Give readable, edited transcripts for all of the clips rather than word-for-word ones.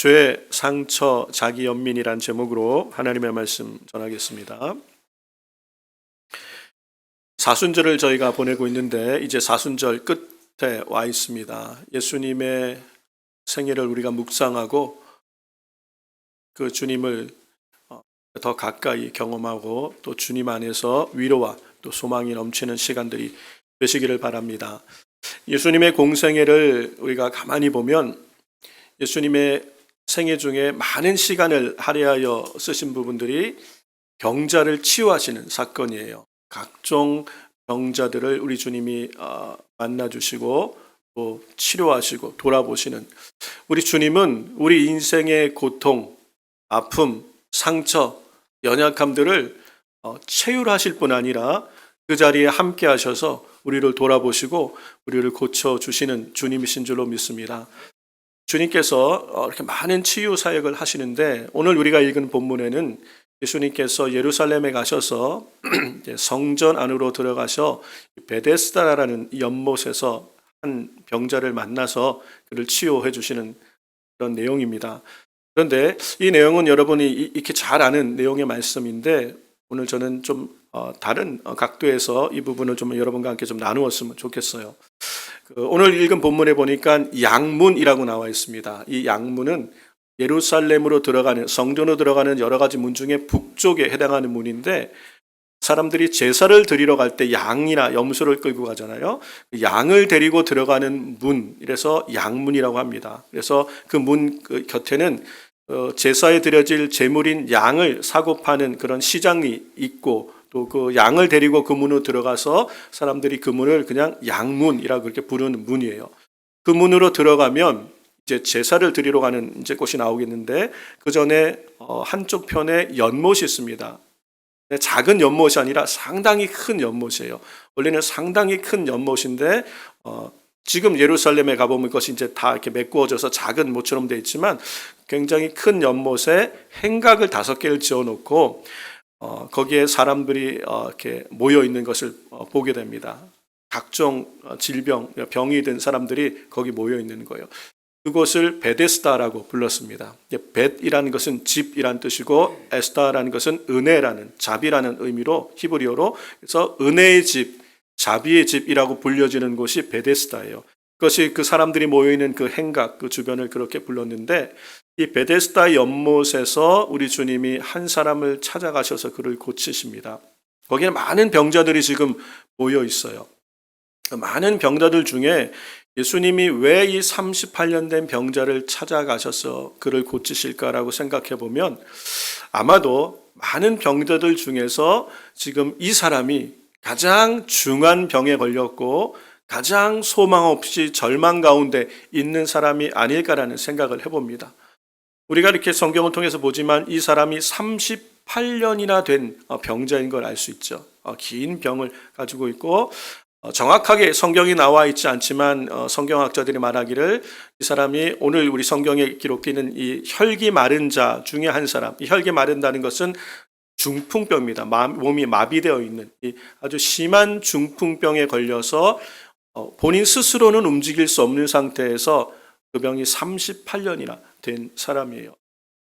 죄, 상처, 자기 연민이란 제목으로 하나님의 말씀 전하겠습니다. 사순절을 저희가 보내고 있는데 이제 사순절 끝에 와 있습니다. 예수님의 생애를 우리가 묵상하고 그 주님을 더 가까이 경험하고 또 주님 안에서 위로와 또 소망이 넘치는 시간들이 되시기를 바랍니다. 예수님의 공생애를 우리가 가만히 보면 예수님의 생애 중에 많은 시간을 할애하여 쓰신 부분들이 병자를 치유하시는 사건이에요. 각종 병자들을 우리 주님이 만나주시고 또 치료하시고 돌아보시는 우리 주님은 우리 인생의 고통, 아픔, 상처, 연약함들을 체휼하실 뿐 아니라 그 자리에 함께 하셔서 우리를 돌아보시고 우리를 고쳐주시는 주님이신 줄로 믿습니다. 주님께서 이렇게 많은 치유 사역을 하시는데 오늘 우리가 읽은 본문에는 예수님께서 예루살렘에 가셔서 성전 안으로 들어가셔 베데스다라는 연못에서 한 병자를 만나서 그를 치유해 주시는 그런 내용입니다. 그런데 이 내용은 여러분이 이렇게 잘 아는 내용의 말씀인데 오늘 저는 좀 다른 각도에서 이 부분을 좀 여러분과 함께 좀 나누었으면 좋겠어요. 오늘 읽은 본문에 보니까 양문이라고 나와 있습니다. 이 양문은 예루살렘으로 들어가는 성전으로 들어가는 여러 가지 문 중에 북쪽에 해당하는 문인데 사람들이 제사를 드리러 갈 때 양이나 염소를 끌고 가잖아요. 양을 데리고 들어가는 문, 이래서 양문이라고 합니다. 그래서 그 문 곁에는 제사에 드려질 제물인 양을 사고 파는 그런 시장이 있고 또 그 양을 데리고 그 문으로 들어가서 사람들이 그 문을 그냥 양문이라고 그렇게 부르는 문이에요. 그 문으로 들어가면 이제 제사를 드리러 가는 이제 곳이 나오겠는데 그 전에 한쪽 편에 연못이 있습니다. 작은 연못이 아니라 상당히 큰 연못이에요. 원래는 상당히 큰 연못인데 지금 예루살렘에 가보면 그것이 이제 다 이렇게 메꾸어져서 작은 못처럼 되어 있지만 굉장히 큰 연못에 행각을 5개를 지어놓고 거기에 사람들이 이렇게 모여 있는 것을 보게 됩니다. 각종 질병, 병이 든 사람들이 거기 모여 있는 거예요. 그곳을 베데스다라고 불렀습니다. 벳이라는 것은 집이란 뜻이고 에스다라는 것은 은혜라는 자비라는 의미로 히브리어로 그래서 은혜의 집, 자비의 집이라고 불려지는 곳이 베데스다예요. 그것이 그 사람들이 모여있는 그 행각, 그 주변을 그렇게 불렀는데 이 베데스다 연못에서 우리 주님이 한 사람을 찾아가셔서 그를 고치십니다. 거기에 많은 병자들이 지금 모여 있어요. 많은 병자들 중에 예수님이 왜 이 38년 된 병자를 찾아가셔서 그를 고치실까라고 생각해 보면 아마도 많은 병자들 중에서 지금 이 사람이 가장 중한 병에 걸렸고 가장 소망 없이 절망 가운데 있는 사람이 아닐까라는 생각을 해봅니다. 우리가 이렇게 성경을 통해서 보지만 이 사람이 38년이나 된 병자인 걸 알 수 있죠. 긴 병을 가지고 있고 정확하게 성경이 나와 있지 않지만 성경학자들이 말하기를 이 사람이 오늘 우리 성경에 기록되어 있는 이 혈기 마른 자 중에 한 사람, 이 혈기 마른다는 것은 중풍병입니다. 몸이 마비되어 있는 아주 심한 중풍병에 걸려서 본인 스스로는 움직일 수 없는 상태에서 그 병이 38년이나 된 사람이에요.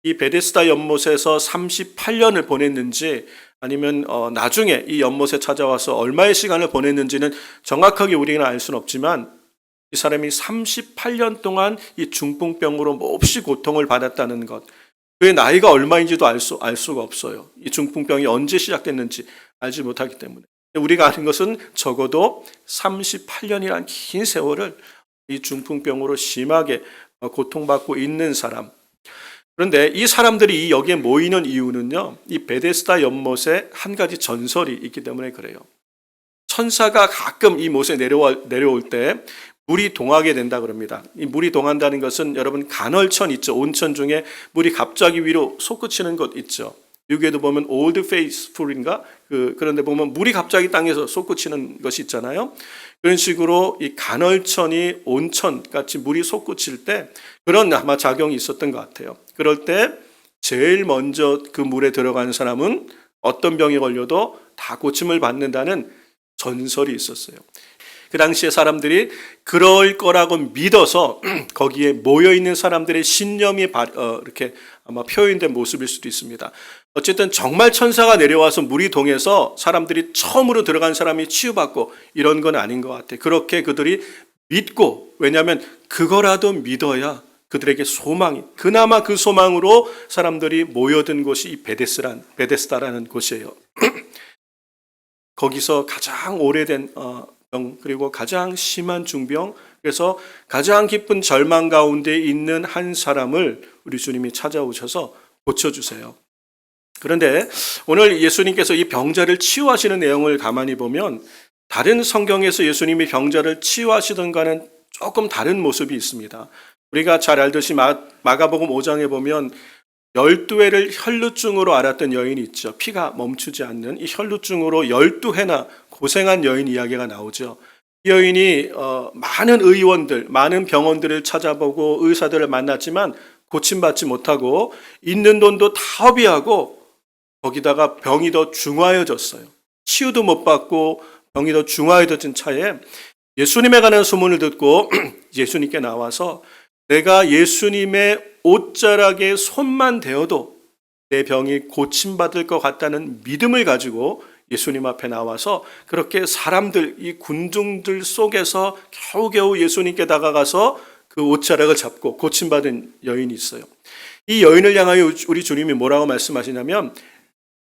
이 베데스다 연못에서 38년을 보냈는지 아니면 나중에 이 연못에 찾아와서 얼마의 시간을 보냈는지는 정확하게 우리는 알 수는 없지만 이 사람이 38년 동안 이 중풍병으로 몹시 고통을 받았다는 것, 그의 나이가 얼마인지도 알 수가 없어요. 이 중풍병이 언제 시작됐는지 알지 못하기 때문에 우리가 아는 것은 적어도 38년이란 긴 세월을 이 중풍병으로 심하게 고통받고 있는 사람. 그런데 이 사람들이 여기에 모이는 이유는요, 이 베데스다 연못에 한 가지 전설이 있기 때문에 그래요. 천사가 가끔 이 못에 내려올 때 물이 동하게 된다 그럽니다. 이 물이 동한다는 것은 여러분 간헐천 있죠. 온천 중에 물이 갑자기 위로 솟구치는 것 있죠. 여기에도 보면 Old Faithful인가? 그런데 보면 물이 갑자기 땅에서 솟구치는 것이 있잖아요. 그런 식으로 이 간헐천이 온천 같이 물이 솟구칠 때 그런 아마 작용이 있었던 것 같아요. 그럴 때 제일 먼저 그 물에 들어가는 사람은 어떤 병에 걸려도 다 고침을 받는다는 전설이 있었어요. 그 당시에 사람들이 그럴 거라고 믿어서 거기에 모여있는 사람들의 신념이 이렇게 아마 표현된 모습일 수도 있습니다. 어쨌든 정말 천사가 내려와서 물이 동해서 사람들이 처음으로 들어간 사람이 치유받고 이런 건 아닌 것 같아요. 그렇게 그들이 믿고, 왜냐하면 그거라도 믿어야 그들에게 소망이, 그나마 그 소망으로 사람들이 모여든 곳이 이 베데스다라는 곳이에요. 거기서 가장 오래된 병, 그리고 가장 심한 중병, 그래서 가장 깊은 절망 가운데 있는 한 사람을 우리 주님이 찾아오셔서 고쳐주세요. 그런데 오늘 예수님께서 이 병자를 치유하시는 내용을 가만히 보면 다른 성경에서 예수님이 병자를 치유하시던가는 조금 다른 모습이 있습니다. 우리가 잘 알듯이 마가복음 5장에 보면 12회를 혈루증으로 앓았던 여인이 있죠. 피가 멈추지 않는 이 혈루증으로 12회나 고생한 여인 이야기가 나오죠. 이 여인이 많은 의원들, 많은 병원들을 찾아보고 의사들을 만났지만 고침받지 못하고 있는 돈도 다 허비하고 거기다가 병이 더 중화해졌어요. 치유도 못 받고 병이 더 중화해진 차에 예수님에 관한 소문을 듣고 예수님께 나와서 내가 예수님의 옷자락에 손만 대어도 내 병이 고침받을 것 같다는 믿음을 가지고 예수님 앞에 나와서 그렇게 사람들, 이 군중들 속에서 겨우겨우 예수님께 다가가서 그 옷자락을 잡고 고침받은 여인이 있어요. 이 여인을 향하여 우리 주님이 뭐라고 말씀하시냐면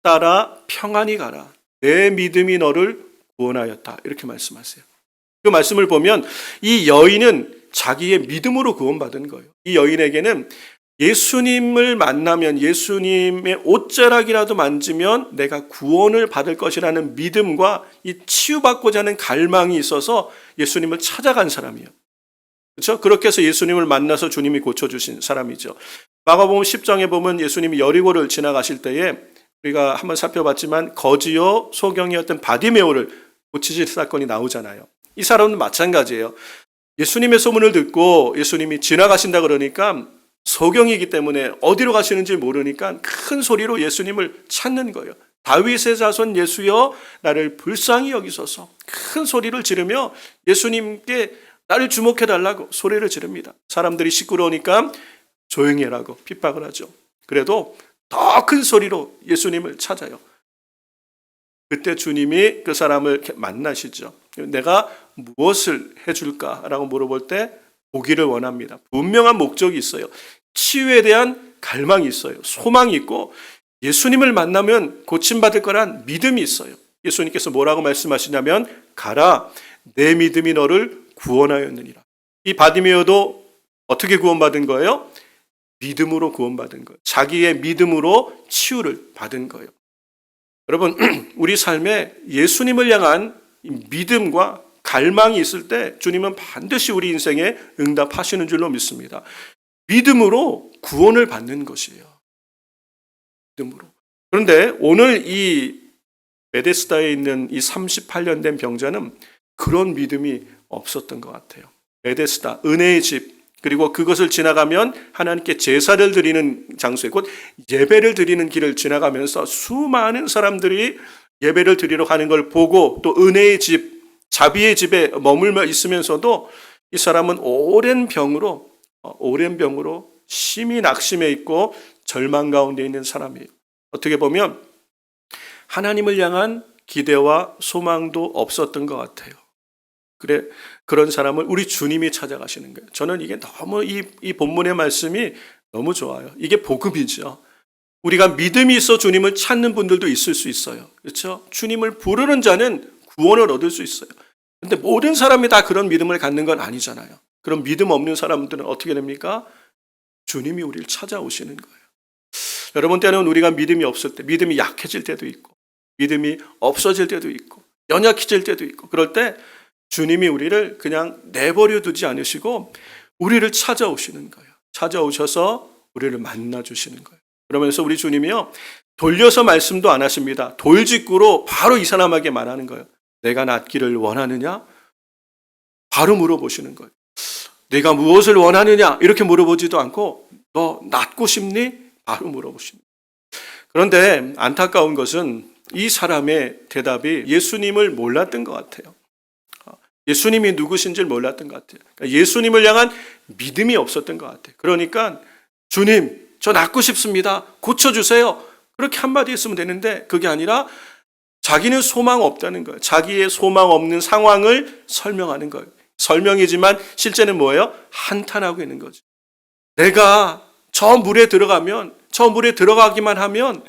딸아 평안히 가라. 내 믿음이 너를 구원하였다. 이렇게 말씀하세요. 그 말씀을 보면 이 여인은 자기의 믿음으로 구원받은 거예요. 이 여인에게는 예수님을 만나면 예수님의 옷자락이라도 만지면 내가 구원을 받을 것이라는 믿음과 이 치유받고자 하는 갈망이 있어서 예수님을 찾아간 사람이에요. 그렇죠? 그렇게 해서 예수님을 만나서 주님이 고쳐주신 사람이죠. 마가복음 10장에 보면 예수님이 여리고를 지나가실 때에 우리가 한번 살펴봤지만 거지요 소경이었던 바디메오를 고치실 사건이 나오잖아요. 이 사람은 마찬가지예요. 예수님의 소문을 듣고 예수님이 지나가신다 그러니까 소경이기 때문에 어디로 가시는지 모르니까 큰 소리로 예수님을 찾는 거예요. 다윗의 자손 예수여 나를 불쌍히 여기소서. 큰 소리를 지르며 예수님께 나를 주목해달라고 소리를 지릅니다. 사람들이 시끄러우니까 조용히 해라고 핍박을 하죠. 그래도 더 큰 소리로 예수님을 찾아요. 그때 주님이 그 사람을 이렇게 만나시죠. 내가 무엇을 해줄까라고 물어볼 때 보기를 원합니다. 분명한 목적이 있어요. 치유에 대한 갈망이 있어요. 소망이 있고 예수님을 만나면 고침받을 거란 믿음이 있어요. 예수님께서 뭐라고 말씀하시냐면 가라 내 믿음이 너를 구원하였느니라. 이 바디메오도 어떻게 구원받은 거예요? 믿음으로 구원받은 거예요. 자기의 믿음으로 치유를 받은 거예요. 여러분 우리 삶에 예수님을 향한 믿음과 갈망이 있을 때 주님은 반드시 우리 인생에 응답하시는 줄로 믿습니다. 믿음으로 구원을 받는 것이에요. 믿음으로. 그런데 오늘 이 베데스다에 있는 이 38년 된 병자는 그런 믿음이 없었던 것 같아요. 베데스다, 은혜의 집, 그리고 그것을 지나가면 하나님께 제사를 드리는 장소에 곧 예배를 드리는 길을 지나가면서 수많은 사람들이 예배를 드리러 가는 걸 보고 또 은혜의 집, 자비의 집에 머물며 있으면서도 이 사람은 오랜 병으로 심히 낙심해 있고 절망 가운데 있는 사람이에요. 어떻게 보면 하나님을 향한 기대와 소망도 없었던 것 같아요. 그래, 그런 사람을 우리 주님이 찾아가시는 거예요. 저는 이게 너무 이 본문의 말씀이 너무 좋아요. 이게 복음이죠. 우리가 믿음이 있어 주님을 찾는 분들도 있을 수 있어요. 그렇죠? 주님을 부르는 자는 구원을 얻을 수 있어요. 근데 모든 사람이 다 그런 믿음을 갖는 건 아니잖아요. 그런 믿음 없는 사람들은 어떻게 됩니까? 주님이 우리를 찾아오시는 거예요. 여러분 때는 우리가 믿음이 없을 때, 믿음이 약해질 때도 있고, 믿음이 없어질 때도 있고, 연약해질 때도 있고, 그럴 때 주님이 우리를 그냥 내버려 두지 않으시고 우리를 찾아오시는 거예요. 찾아오셔서 우리를 만나주시는 거예요. 그러면서 우리 주님이요, 돌려서 말씀도 안 하십니다. 돌직구로 바로 이 사람에게 말하는 거예요. 내가 낫기를 원하느냐? 바로 물어보시는 거예요. 내가 무엇을 원하느냐? 이렇게 물어보지도 않고 너 낫고 싶니? 바로 물어보십니다. 그런데 안타까운 것은 이 사람의 대답이 예수님을 몰랐던 것 같아요. 예수님이 누구신지를 몰랐던 것 같아요. 그러니까 예수님을 향한 믿음이 없었던 것 같아요. 그러니까 주님, 저 낫고 싶습니다. 고쳐주세요. 그렇게 한마디 했으면 되는데 그게 아니라 자기는 소망 없다는 거예요. 자기의 소망 없는 상황을 설명하는 거예요. 설명이지만 실제는 뭐예요? 한탄하고 있는 거죠. 내가 저 물에 들어가기만 하면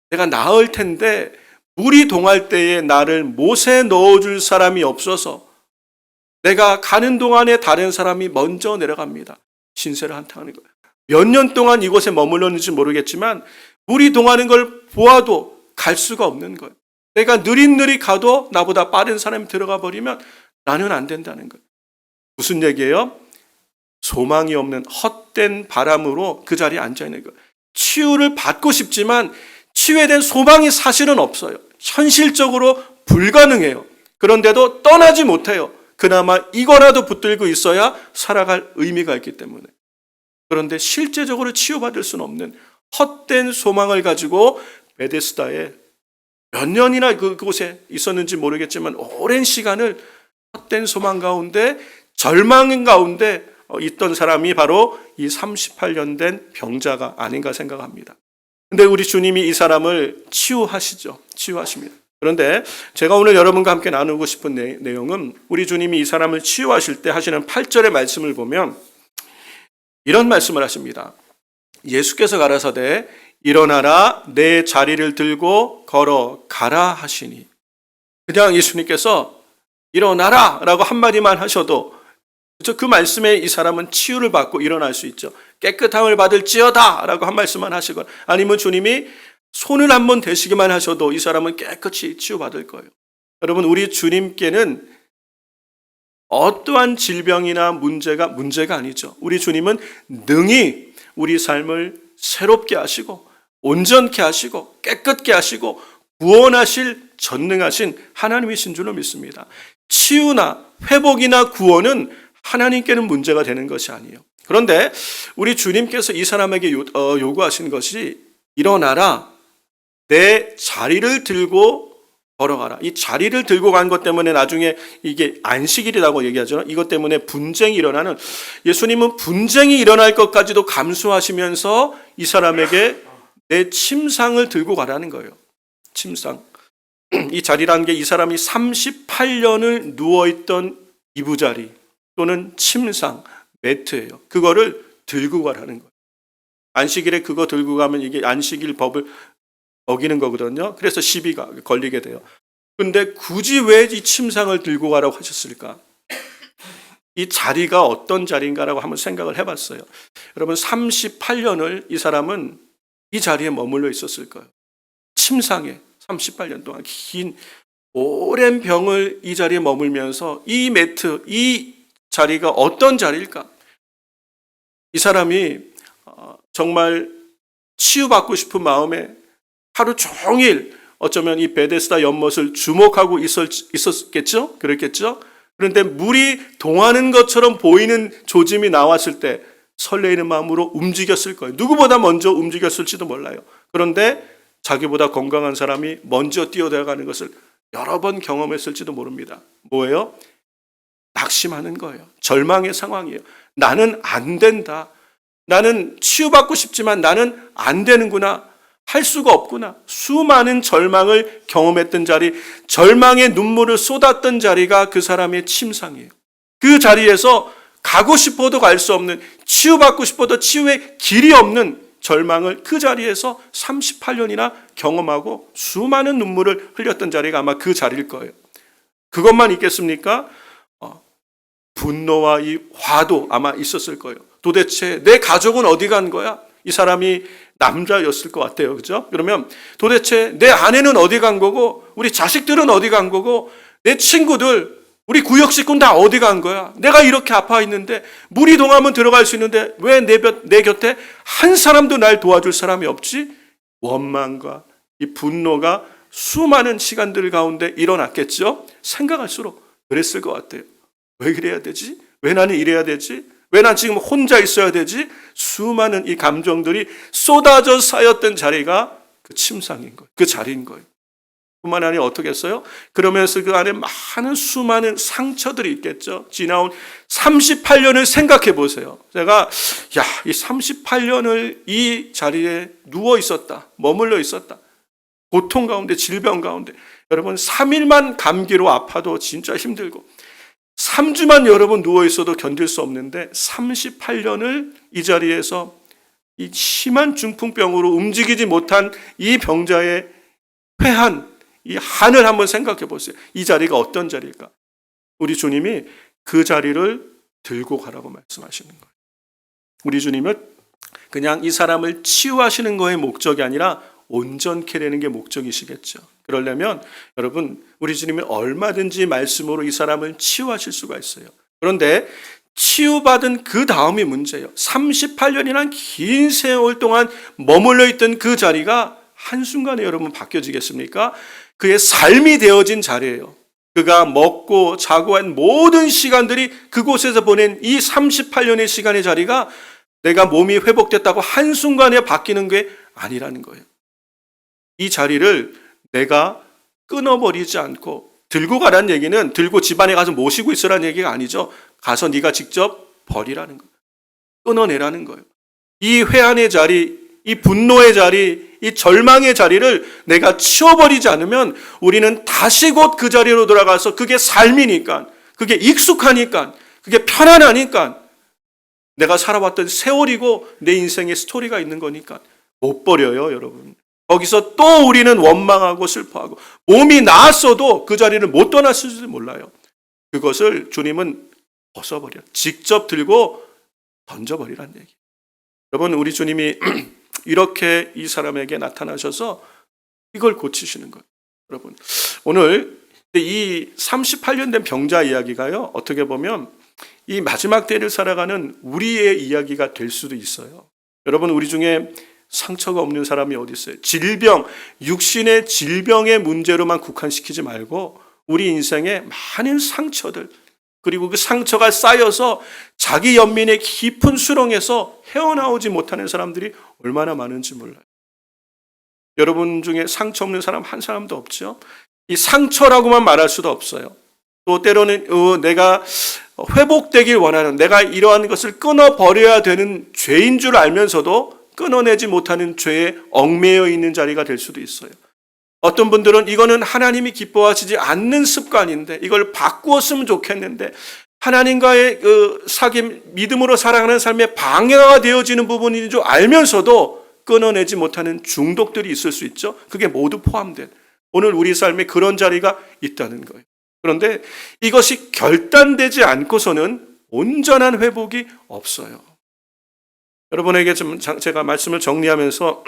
내가 나을 텐데 물이 동할 때에 나를 못에 넣어줄 사람이 없어서 내가 가는 동안에 다른 사람이 먼저 내려갑니다. 신세를 한탄하는 거예요. 몇 년 동안 이곳에 머물렀는지 모르겠지만 물이 동하는 걸 보아도 갈 수가 없는 거예요. 내가 느릿느릿 가도 나보다 빠른 사람이 들어가 버리면 나는 안 된다는 거예요. 무슨 얘기예요? 소망이 없는 헛된 바람으로 그 자리에 앉아 있는 거예요. 치유를 받고 싶지만 치유에 대한 소망이 사실은 없어요. 현실적으로 불가능해요. 그런데도 떠나지 못해요. 그나마 이거라도 붙들고 있어야 살아갈 의미가 있기 때문에. 그런데 실제적으로 치유받을 수는 없는 헛된 소망을 가지고 베데스다에 몇 년이나 그곳에 있었는지 모르겠지만 오랜 시간을 헛된 소망 가운데 절망 가운데 있던 사람이 바로 이 38년 된 병자가 아닌가 생각합니다. 근데 우리 주님이 이 사람을 치유하시죠. 치유하십니다. 그런데 제가 오늘 여러분과 함께 나누고 싶은 내용은 우리 주님이 이 사람을 치유하실 때 하시는 8절의 말씀을 보면 이런 말씀을 하십니다. 예수께서 가라사대 일어나라 내 자리를 들고 걸어가라 하시니. 그냥 예수님께서 일어나라 라고 한마디만 하셔도 그 말씀에 이 사람은 치유를 받고 일어날 수 있죠. 깨끗함을 받을지어다 라고 한 말씀만 하시거나 아니면 주님이 손을 한번 대시기만 하셔도 이 사람은 깨끗이 치유받을 거예요. 여러분, 우리 주님께는 어떠한 질병이나 문제가 아니죠. 우리 주님은 능히 우리 삶을 새롭게 하시고 온전케 하시고 깨끗게 하시고 구원하실 전능하신 하나님이신 줄로 믿습니다. 치유나 회복이나 구원은 하나님께는 문제가 되는 것이 아니에요. 그런데 우리 주님께서 이 사람에게 요구하신 것이 일어나라 내 자리를 들고 걸어가라. 이 자리를 들고 간 것 때문에 나중에 이게 안식일이라고 얘기하죠. 이것 때문에 분쟁이 일어나는, 예수님은 분쟁이 일어날 것까지도 감수하시면서 이 사람에게 내 침상을 들고 가라는 거예요. 침상. 이 자리라는 게 이 사람이 38년을 누워있던 이부자리 또는 침상, 매트예요. 그거를 들고 가라는 거예요. 안식일에 그거 들고 가면 이게 안식일 법을 어기는 거거든요. 그래서 시비가 걸리게 돼요. 근데 굳이 왜 이 침상을 들고 가라고 하셨을까? 이 자리가 어떤 자리인가라고 한번 생각을 해봤어요. 여러분, 38년을 이 사람은 이 자리에 머물러 있었을 거예요. 침상에 38년 동안 긴 오랜 병을 이 자리에 머물면서 이 매트, 이 자리가 어떤 자리일까? 이 사람이 정말 치유받고 싶은 마음에 하루 종일 어쩌면 이 베데스다 연못을 주목하고 있었겠죠? 그랬겠죠? 그런데 물이 동하는 것처럼 보이는 조짐이 나왔을 때 설레이는 마음으로 움직였을 거예요. 누구보다 먼저 움직였을지도 몰라요. 그런데 자기보다 건강한 사람이 먼저 뛰어들어가는 것을 여러 번 경험했을지도 모릅니다. 뭐예요? 낙심하는 거예요. 절망의 상황이에요. 나는 안 된다. 나는 치유받고 싶지만 나는 안 되는구나. 할 수가 없구나. 수많은 절망을 경험했던 자리, 절망의 눈물을 쏟았던 자리가 그 사람의 침상이에요. 그 자리에서 가고 싶어도 갈 수 없는, 치유받고 싶어도 치유의 길이 없는 절망을 그 자리에서 38년이나 경험하고 수많은 눈물을 흘렸던 자리가 아마 그 자리일 거예요. 그것만 있겠습니까? 분노와 이 화도 아마 있었을 거예요. 도대체 내 가족은 어디 간 거야? 이 사람이 남자였을 것 같아요. 그죠? 그러면 도대체 내 아내는 어디 간 거고, 우리 자식들은 어디 간 거고, 내 친구들, 우리 구역 식구는 다 어디 간 거야? 내가 이렇게 아파 있는데, 물이 동하면 들어갈 수 있는데 왜 내 곁에 한 사람도 날 도와줄 사람이 없지? 원망과 이 분노가 수많은 시간들 가운데 일어났겠죠? 생각할수록 그랬을 것 같아요. 왜 그래야 되지? 왜 나는 이래야 되지? 왜 난 지금 혼자 있어야 되지? 수많은 이 감정들이 쏟아져 쌓였던 자리가 그 침상인 거예요. 그 자리인 거예요. 뿐만 아니라 어떻게 했어요? 그러면서 그 안에 많은 수많은 상처들이 있겠죠. 지나온 38년을 생각해 보세요. 제가 이 38년을 이 자리에 누워 있었다. 머물러 있었다. 고통 가운데, 질병 가운데. 여러분 3일만 감기로 아파도 진짜 힘들고 3주만 여러분 누워 있어도 견딜 수 없는데 38년을 이 자리에서 이 심한 중풍병으로 움직이지 못한 이 병자의 회한, 이 한을 한번 생각해 보세요. 이 자리가 어떤 자리일까? 우리 주님이 그 자리를 들고 가라고 말씀하시는 거예요. 우리 주님은 그냥 이 사람을 치유하시는 거에 목적이 아니라 온전케 되는 게 목적이시겠죠. 그러려면 여러분 우리 주님은 얼마든지 말씀으로 이 사람을 치유하실 수가 있어요. 그런데 치유받은 그 다음이 문제예요. 38년이란 긴 세월 동안 머물러 있던 그 자리가 한순간에 여러분 바뀌어지겠습니까? 그의 삶이 되어진 자리예요. 그가 먹고 자고 한 모든 시간들이 그곳에서 보낸 이 38년의 시간의 자리가 내가 몸이 회복됐다고 한순간에 바뀌는 게 아니라는 거예요. 이 자리를 내가 끊어버리지 않고 들고 가라는 얘기는 들고 집안에 가서 모시고 있으라는 얘기가 아니죠. 가서 네가 직접 버리라는 거예요. 끊어내라는 거예요. 이 회한의 자리, 이 분노의 자리, 이 절망의 자리를 내가 치워버리지 않으면 우리는 다시 곧 그 자리로 돌아가서 그게 삶이니까, 그게 익숙하니까, 그게 편안하니까 내가 살아왔던 세월이고 내 인생의 스토리가 있는 거니까 못 버려요, 여러분. 거기서 또 우리는 원망하고 슬퍼하고 몸이 나았어도 그 자리를 못 떠났을지 몰라요. 그것을 주님은 벗어버려. 직접 들고 던져버리란 얘기. 여러분 우리 주님이 이렇게 이 사람에게 나타나셔서 이걸 고치시는 거예요. 여러분 오늘 이 38년 된 병자 이야기가요. 어떻게 보면 이 마지막 때를 살아가는 우리의 이야기가 될 수도 있어요. 여러분 우리 중에 상처가 없는 사람이 어디 있어요? 질병, 육신의 질병의 문제로만 국한시키지 말고 우리 인생에 많은 상처들 그리고 그 상처가 쌓여서 자기 연민의 깊은 수렁에서 헤어나오지 못하는 사람들이 얼마나 많은지 몰라요. 여러분 중에 상처 없는 사람 한 사람도 없죠. 이 상처라고만 말할 수도 없어요. 또 때로는 내가 회복되길 원하는 내가 이러한 것을 끊어버려야 되는 죄인 줄 알면서도 끊어내지 못하는 죄에 얽매여 있는 자리가 될 수도 있어요. 어떤 분들은 이거는 하나님이 기뻐하시지 않는 습관인데 이걸 바꾸었으면 좋겠는데 하나님과의 사귐, 믿음으로 살아가는 삶에 방해가 되어지는 부분인 줄 알면서도 끊어내지 못하는 중독들이 있을 수 있죠. 그게 모두 포함된 오늘 우리 삶에 그런 자리가 있다는 거예요. 그런데 이것이 결단되지 않고서는 온전한 회복이 없어요. 여러분에게 좀 제가 말씀을 정리하면서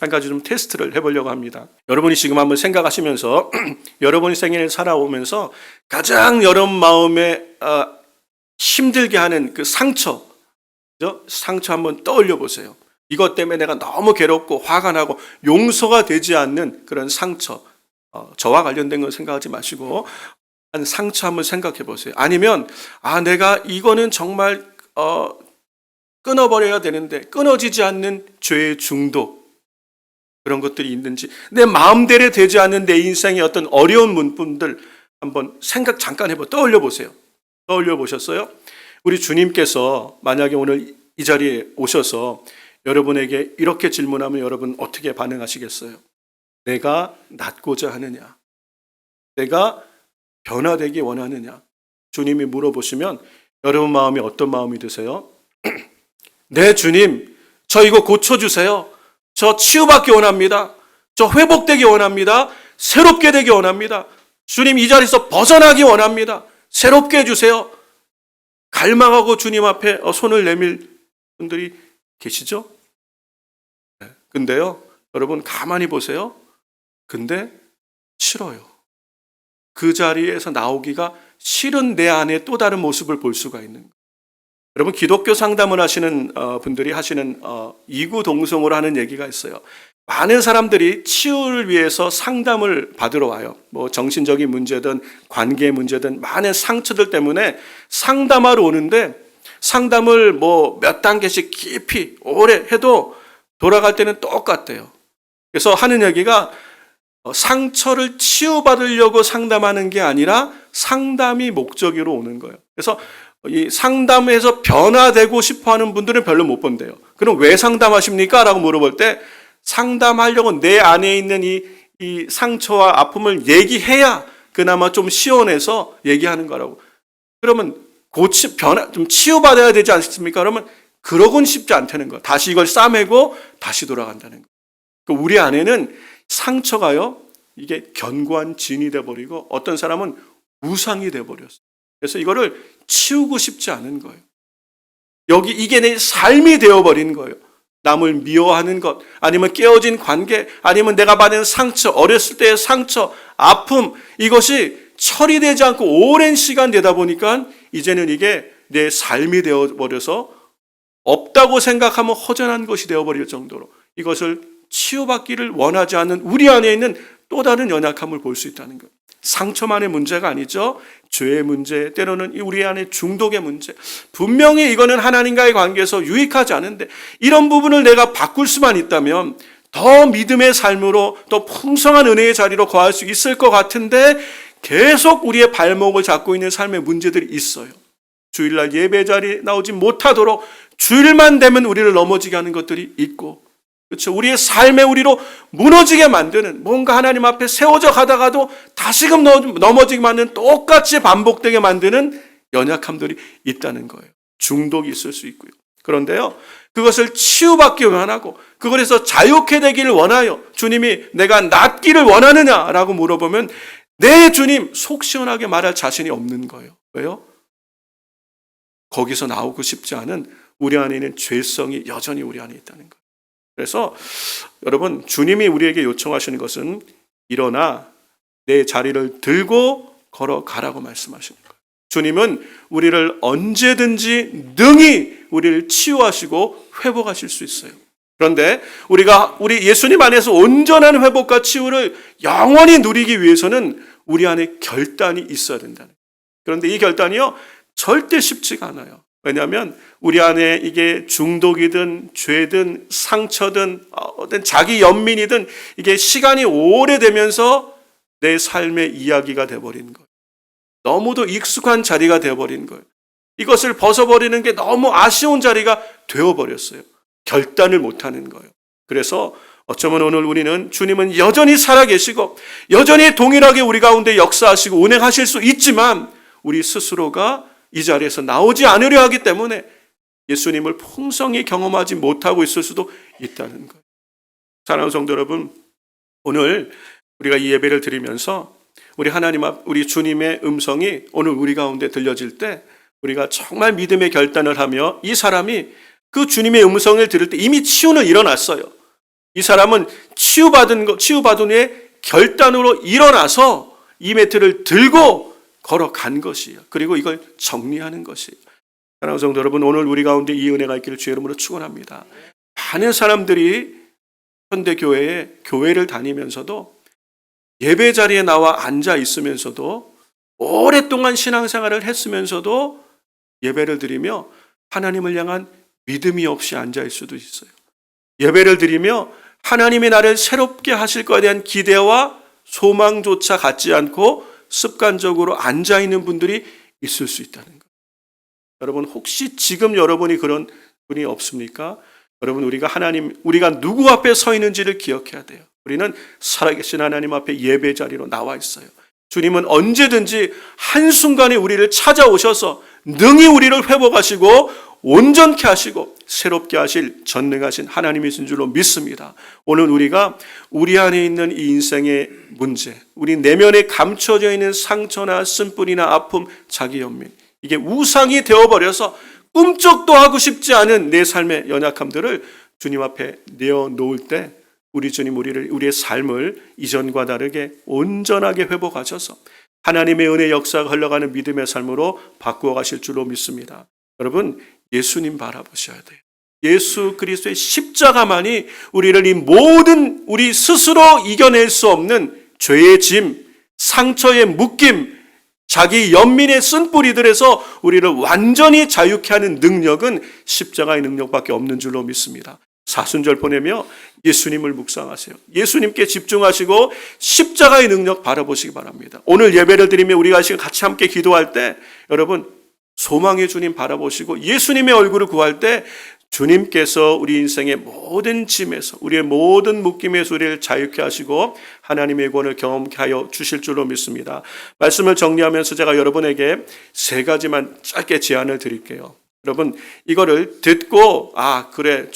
한 가지 좀 테스트를 해보려고 합니다. 여러분이 지금 한번 생각하시면서 여러분이 생애를 살아오면서 가장 여러분 마음에 힘들게 하는 그 상처 한번 떠올려 보세요. 이것 때문에 내가 너무 괴롭고 화가 나고 용서가 되지 않는 그런 상처, 저와 관련된 건 생각하지 마시고 한 상처 한번 생각해 보세요. 아니면 내가 이거는 정말 끊어버려야 되는데 끊어지지 않는 죄의 중독 그런 것들이 있는지 내 마음대로 되지 않는 내 인생의 어떤 어려운 문분들 한번 생각 잠깐 떠올려 보세요. 떠올려 보셨어요? 우리 주님께서 만약에 오늘 이 자리에 오셔서 여러분에게 이렇게 질문하면 여러분 어떻게 반응하시겠어요? 내가 낫고자 하느냐? 내가 변화되기 원하느냐? 주님이 물어보시면 여러분 마음이 어떤 마음이 드세요? 네 주님, 저 이거 고쳐주세요. 저 치유받기 원합니다. 저 회복되기 원합니다. 새롭게 되기 원합니다. 주님 이 자리에서 벗어나기 원합니다. 새롭게 해주세요. 갈망하고 주님 앞에 손을 내밀 분들이 계시죠? 근데요, 여러분 가만히 보세요. 근데 싫어요. 그 자리에서 나오기가 싫은 내 안에 또 다른 모습을 볼 수가 있는 거예요. 여러분 기독교 상담을 하시는 분들이 하시는 이구동성으로 하는 얘기가 있어요. 많은 사람들이 치유를 위해서 상담을 받으러 와요. 뭐 정신적인 문제든 관계 문제든 많은 상처들 때문에 상담하러 오는데 상담을 뭐 몇 단계씩 깊이 오래 해도 돌아갈 때는 똑같대요. 그래서 하는 얘기가 상처를 치유받으려고 상담하는 게 아니라 상담이 목적으로 오는 거예요. 그래서 이 상담에서 변화되고 싶어하는 분들은 별로 못 본대요. 그럼 왜 상담하십니까? 라고 물어볼 때 상담하려고 내 안에 있는 이 상처와 아픔을 얘기해야 그나마 좀 시원해서 얘기하는 거라고. 그러면 좀 치유받아야 되지 않습니까? 그러면 그러곤 쉽지 않다는 거예요. 다시 이걸 싸매고 다시 돌아간다는 거예요. 우리 안에는 상처가요, 이게 견고한 진이 돼버리고 어떤 사람은 우상이 돼버렸어요. 그래서 이거를 치우고 싶지 않은 거예요. 이게 내 삶이 되어버린 거예요. 남을 미워하는 것, 아니면 깨어진 관계, 아니면 내가 받은 상처, 어렸을 때의 상처, 아픔, 이것이 처리되지 않고 오랜 시간 되다 보니까 이제는 이게 내 삶이 되어버려서 없다고 생각하면 허전한 것이 되어버릴 정도로 이것을 치유받기를 원하지 않는 우리 안에 있는 또 다른 연약함을 볼 수 있다는 거예요. 상처만의 문제가 아니죠. 죄의 문제, 때로는 우리 안에 중독의 문제. 분명히 이거는 하나님과의 관계에서 유익하지 않은데 이런 부분을 내가 바꿀 수만 있다면 더 믿음의 삶으로 또 풍성한 은혜의 자리로 거할 수 있을 것 같은데 계속 우리의 발목을 잡고 있는 삶의 문제들이 있어요. 주일날 예배 자리에 나오지 못하도록 주일만 되면 우리를 넘어지게 하는 것들이 있고, 그렇죠. 우리의 삶의 우리로 무너지게 만드는, 뭔가 하나님 앞에 세워져 가다가도 다시금 넘어지게 만드는, 똑같이 반복되게 만드는 연약함들이 있다는 거예요. 중독이 있을 수 있고요. 그런데요, 그것을 치유받기 원하고 그것에서 자유케 되기를 원하여 주님이 내가 낫기를 원하느냐라고 물어보면 네, 주님, 속 시원하게 말할 자신이 없는 거예요. 왜요? 거기서 나오고 싶지 않은 우리 안에 있는 죄성이 여전히 우리 안에 있다는 거예요. 그래서 여러분, 주님이 우리에게 요청하시는 것은 일어나 내 자리를 들고 걸어가라고 말씀하시는 거예요. 주님은 우리를 언제든지 능히 우리를 치유하시고 회복하실 수 있어요. 그런데 우리 예수님 안에서 온전한 회복과 치유를 영원히 누리기 위해서는 우리 안에 결단이 있어야 된다는 거예요. 그런데 이 결단이요, 절대 쉽지가 않아요. 왜냐하면 우리 안에 이게 중독이든 죄든 상처든 어떤 자기 연민이든 이게 시간이 오래되면서 내 삶의 이야기가 되어버린 거예요. 너무도 익숙한 자리가 되어버린 거예요. 이것을 벗어버리는 게 너무 아쉬운 자리가 되어버렸어요. 결단을 못하는 거예요. 그래서 어쩌면 오늘 우리는 주님은 여전히 살아계시고 여전히 동일하게 우리 가운데 역사하시고 운행하실 수 있지만 우리 스스로가 이 자리에서 나오지 않으려 하기 때문에 예수님을 풍성히 경험하지 못하고 있을 수도 있다는 거예요. 사랑하는 성도 여러분, 오늘 우리가 이 예배를 드리면서 우리 하나님 앞, 우리 주님의 음성이 오늘 우리 가운데 들려질 때 우리가 정말 믿음의 결단을 하며 이 사람이 그 주님의 음성을 들을 때 이미 치유는 일어났어요. 이 사람은 치유받은 후에 결단으로 일어나서 이 매트를 들고 걸어간 것이에요. 그리고 이걸 정리하는 것이에요. 사랑하는 성도 여러분, 오늘 우리 가운데 이 은혜가 있기를 주의 이름으로 축원합니다. 많은 사람들이 현대교회에 교회를 다니면서도 예배 자리에 나와 앉아 있으면서도 오랫동안 신앙생활을 했으면서도 예배를 드리며 하나님을 향한 믿음이 없이 앉아 있을 수도 있어요. 예배를 드리며 하나님이 나를 새롭게 하실 것에 대한 기대와 소망조차 갖지 않고 습관적으로 앉아 있는 분들이 있을 수 있다는 거예요. 여러분, 혹시 지금 여러분이 그런 분이 없습니까? 여러분, 우리가 누구 앞에 서 있는지를 기억해야 돼요. 우리는 살아계신 하나님 앞에 예배 자리로 나와 있어요. 주님은 언제든지 한순간에 우리를 찾아오셔서 능히 우리를 회복하시고 온전케 하시고 새롭게 하실 전능하신 하나님이신 줄로 믿습니다. 오늘 우리가 우리 안에 있는 이 인생의 문제, 우리 내면에 감춰져 있는 상처나 쓴뿌리나 아픔, 자기 연민, 이게 우상이 되어버려서 꿈쩍도 하고 싶지 않은 내 삶의 연약함들을 주님 앞에 내어놓을 때 우리 주님 우리의 삶을 이전과 다르게 온전하게 회복하셔서 하나님의 은혜 역사가 흘러가는 믿음의 삶으로 바꾸어 가실 줄로 믿습니다. 여러분, 예수님 바라보셔야 돼요. 예수 그리스도의 십자가만이 우리를 이 모든 우리 스스로 이겨낼 수 없는 죄의 짐, 상처의 묶임, 자기 연민의 쓴뿌리들에서 우리를 완전히 자유케 하는 능력은 십자가의 능력밖에 없는 줄로 믿습니다. 사순절 보내며 예수님을 묵상하세요. 예수님께 집중하시고 십자가의 능력 바라보시기 바랍니다. 오늘 예배를 드리며 우리가 같이 함께 기도할 때 여러분 소망의 주님 바라보시고 예수님의 얼굴을 구할 때 주님께서 우리 인생의 모든 짐에서 우리의 모든 묶임에서 우리를 자유케 하시고 하나님의 구원을 경험케 하여 주실 줄로 믿습니다. 말씀을 정리하면서 제가 여러분에게 세 가지만 짧게 제안을 드릴게요. 여러분 이거를 듣고 그래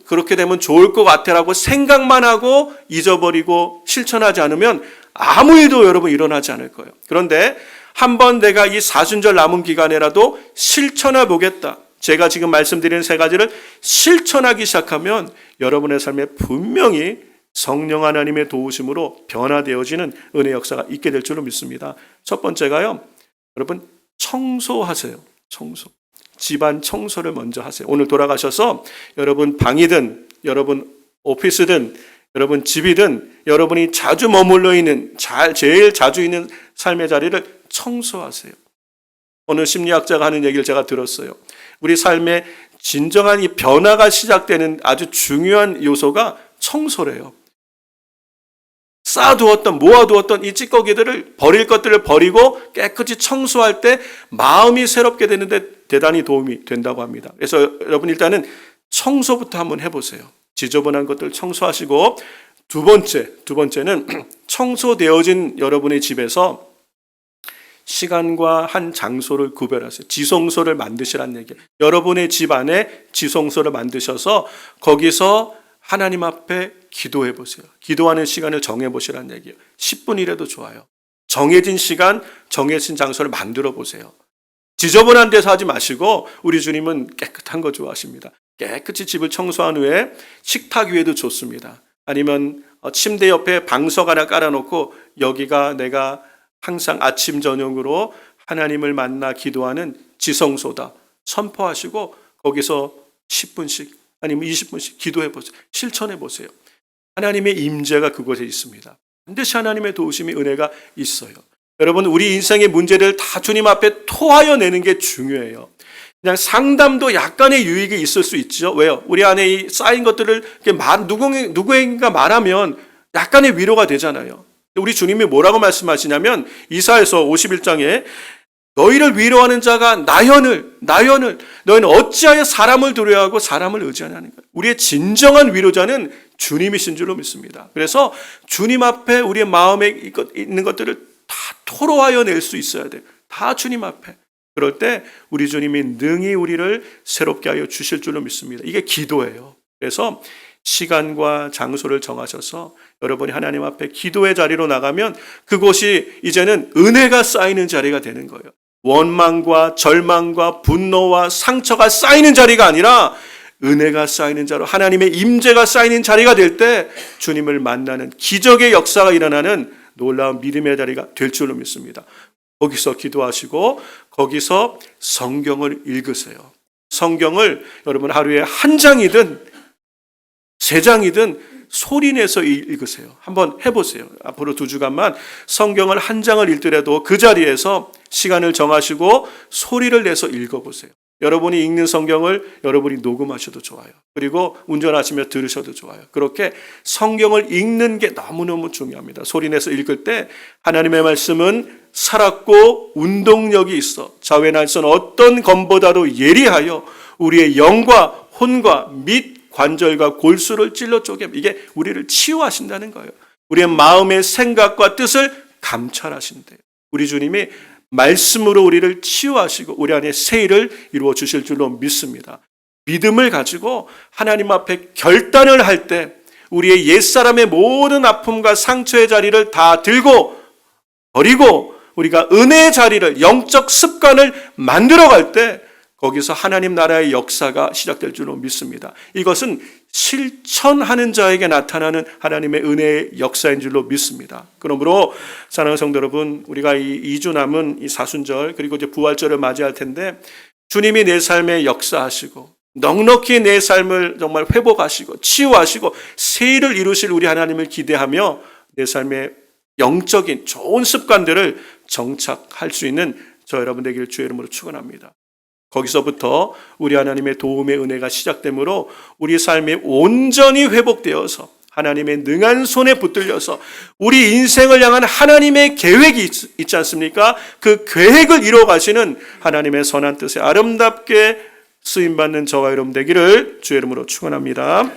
그렇게 되면 좋을 것 같아라고 생각만 하고 잊어버리고 실천하지 않으면 아무 일도 여러분 일어나지 않을 거예요. 그런데 한번 내가 이 사순절 남은 기간에라도 실천해 보겠다. 제가 지금 말씀드리는 세 가지를 실천하기 시작하면 여러분의 삶에 분명히 성령 하나님의 도우심으로 변화되어지는 은혜 역사가 있게 될 줄로 믿습니다. 첫 번째가요. 여러분 청소하세요. 청소. 집안 청소를 먼저 하세요. 오늘 돌아가셔서 여러분 방이든 여러분 오피스든 여러분 집이든 여러분이 자주 머물러 있는 제일 자주 있는 삶의 자리를 청소하세요. 어느 심리학자가 하는 얘기를 제가 들었어요. 우리 삶의 진정한 이 변화가 시작되는 아주 중요한 요소가 청소래요. 쌓아두었던 모아두었던 이 찌꺼기들을 버릴 것들을 버리고 깨끗이 청소할 때 마음이 새롭게 되는데 대단히 도움이 된다고 합니다. 그래서 여러분 일단은 청소부터 한번 해보세요. 지저분한 것들 청소하시고 두 번째는 청소되어진 여러분의 집에서 시간과 한 장소를 구별하세요. 지성소를 만드시라는 얘기예요. 여러분의 집 안에 지성소를 만드셔서 거기서 하나님 앞에 기도해 보세요. 기도하는 시간을 정해 보시라는 얘기예요. 10분이라도 좋아요. 정해진 시간, 정해진 장소를 만들어 보세요. 지저분한 데서 하지 마시고 우리 주님은 깨끗한 거 좋아하십니다. 깨끗이 집을 청소한 후에 식탁 위에도 좋습니다. 아니면 침대 옆에 방석 하나 깔아놓고 여기가 내가 항상 아침 저녁으로 하나님을 만나 기도하는 지성소다 선포하시고 거기서 10분씩 아니면 20분씩 기도해 보세요. 실천해 보세요. 하나님의 임재가 그곳에 있습니다. 반드시 하나님의 도우심이 은혜가 있어요. 여러분 우리 인생의 문제를 다 주님 앞에 토하여 내는 게 중요해요. 그냥 상담도 약간의 유익이 있을 수 있죠. 왜요? 우리 안에 이 쌓인 것들을 누구에게가 말하면 약간의 위로가 되잖아요. 우리 주님이 뭐라고 말씀하시냐면 이사야서 51장에 너희를 위로하는 자가 나연을 너희는 어찌하여 사람을 두려워하고 사람을 의지하냐는 거예요. 우리의 진정한 위로자는 주님이신 줄로 믿습니다. 그래서 주님 앞에 우리의 마음에 있는 것들을 다 토로하여 낼 수 있어야 돼요. 다 주님 앞에. 그럴 때 우리 주님이 능히 우리를 새롭게 하여 주실 줄로 믿습니다. 이게 기도예요. 그래서 시간과 장소를 정하셔서 여러분이 하나님 앞에 기도의 자리로 나가면 그곳이 이제는 은혜가 쌓이는 자리가 되는 거예요. 원망과 절망과 분노와 상처가 쌓이는 자리가 아니라 은혜가 쌓이는 자로 하나님의 임재가 쌓이는 자리가 될 때 주님을 만나는 기적의 역사가 일어나는 놀라운 믿음의 자리가 될 줄로 믿습니다. 거기서 기도하시고 거기서 성경을 읽으세요. 성경을 여러분 하루에 한 장이든 세 장이든 소리내서 읽으세요. 한번 해보세요. 앞으로 2주간만 성경을 한 장을 읽더라도 그 자리에서 시간을 정하시고 소리를 내서 읽어보세요. 여러분이 읽는 성경을 여러분이 녹음하셔도 좋아요. 그리고 운전하시며 들으셔도 좋아요. 그렇게 성경을 읽는 게 너무너무 중요합니다. 소리내서 읽을 때 하나님의 말씀은 살았고 운동력이 있어 좌우의 날선 어떤 검보다도 예리하여 우리의 영과 혼과 및 관절과 골수를 찔러 쪼개 이게 우리를 치유하신다는 거예요. 우리의 마음의 생각과 뜻을 감찰하신대요. 우리 주님이 말씀으로 우리를 치유하시고 우리 안에 새 일을 이루어 주실 줄로 믿습니다. 믿음을 가지고 하나님 앞에 결단을 할 때 우리의 옛사람의 모든 아픔과 상처의 자리를 다 들고 버리고 우리가 은혜의 자리를 영적 습관을 만들어갈 때 거기서 하나님 나라의 역사가 시작될 줄로 믿습니다. 이것은 실천하는 자에게 나타나는 하나님의 은혜의 역사인 줄로 믿습니다. 그러므로 사랑하는 성도 여러분, 우리가 이 2주 남은 이 사순절 그리고 이제 부활절을 맞이할 텐데 주님이 내 삶에 역사하시고 넉넉히 내 삶을 정말 회복하시고 치유하시고 새 일을 이루실 우리 하나님을 기대하며 내 삶의 영적인 좋은 습관들을 정착할 수 있는 저 여러분 되기를 주의 이름으로 축원합니다. 거기서부터 우리 하나님의 도움의 은혜가 시작되므로 우리 삶이 온전히 회복되어서 하나님의 능한 손에 붙들려서 우리 인생을 향한 하나님의 계획이 있지 않습니까? 그 계획을 이루어 가시는 하나님의 선한 뜻에 아름답게 쓰임받는 저와 여러분 되기를 주의 이름으로 축원합니다.